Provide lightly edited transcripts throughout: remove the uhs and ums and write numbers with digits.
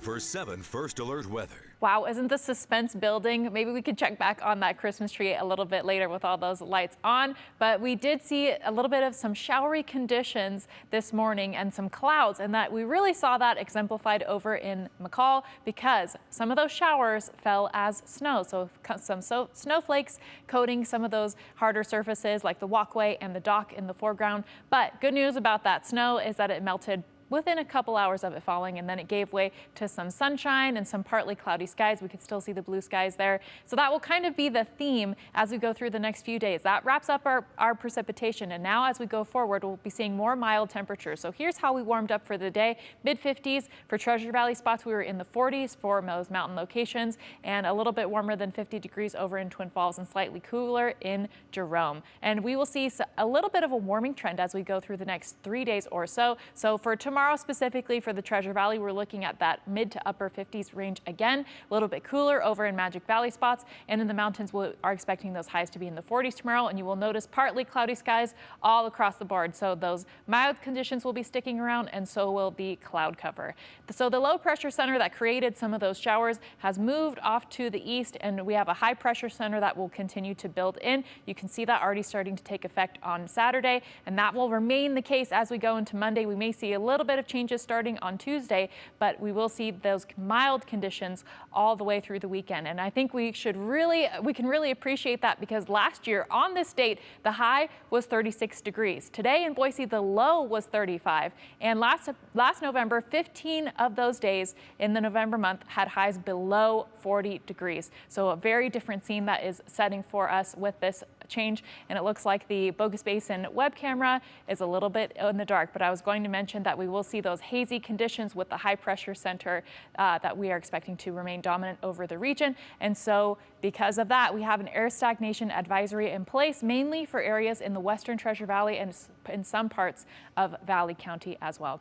For 7 First Alert weather. Wow, isn't the suspense building? Maybe we could check back on that Christmas tree a little bit later with all those lights on. But we did see a little bit of some showery conditions this morning and some clouds, and that we really saw that exemplified over in McCall because some of those showers fell as snow. So some snowflakes coating some of those harder surfaces like the walkway and the dock in the foreground. But good news about that snow is that it melted within a couple hours of it falling, and then it gave way to some sunshine and some partly cloudy skies. We could still see the blue skies there. So that will kind of be the theme as we go through the next few days. That wraps up our precipitation. And now as we go forward, we'll be seeing more mild temperatures. So here's how we warmed up for the day. Mid-50s for Treasure Valley spots. We were in the 40s for those mountain locations, and a little bit warmer than 50 degrees over in Twin Falls and slightly cooler in Jerome. And we will see a little bit of a warming trend as we go through the next 3 days or so. So for tomorrow, specifically for the Treasure Valley, we're looking at that mid to upper 50s range again, a little bit cooler over in Magic Valley spots, and in the mountains we are expecting those highs to be in the 40s tomorrow, and you will notice partly cloudy skies all across the board. So those mild conditions will be sticking around, and so will the cloud cover. So the low pressure center that created some of those showers has moved off to the east, and we have a high pressure center that will continue to build in. You can see that already starting to take effect on Saturday, and that will remain the case as we go into Monday. We may see a little bit of changes starting on Tuesday, but we will see those mild conditions all the way through the weekend. And I think we can really appreciate that because last year on this date, the high was 36 degrees. Today in Boise, the low was 35. And last November, 15 of those days in the November month had highs below 40 degrees. So a very different scene that is setting for us with this change. And it looks like the Bogus Basin web camera is a little bit in the dark, but I was going to mention that we will see those hazy conditions with the high pressure center that we are expecting to remain dominant over the region. And so because of that, we have an air stagnation advisory in place, mainly for areas in the western Treasure Valley and in some parts of Valley County as well.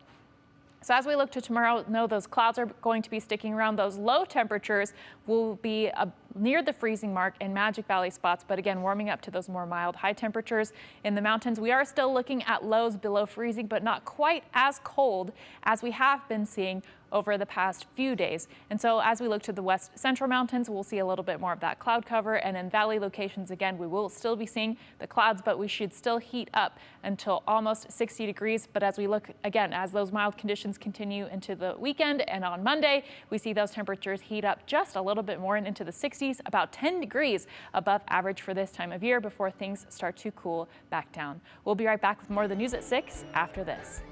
So as we look to tomorrow, no, those clouds are going to be sticking around. Those low temperatures will be near the freezing mark in Magic Valley spots, but again, warming up to those more mild high temperatures in the mountains. We are still looking at lows below freezing, but not quite as cold as we have been seeing over the past few days. And so as we look to the west central mountains, we'll see a little bit more of that cloud cover. And in valley locations, again, we will still be seeing the clouds, but we should still heat up until almost 60 degrees. But as we look again, as those mild conditions continue into the weekend and on Monday, we see those temperatures heat up just a little bit more and into the 60s, about 10 degrees above average for this time of year before things start to cool back down. We'll be right back with more of the news at 6 after this.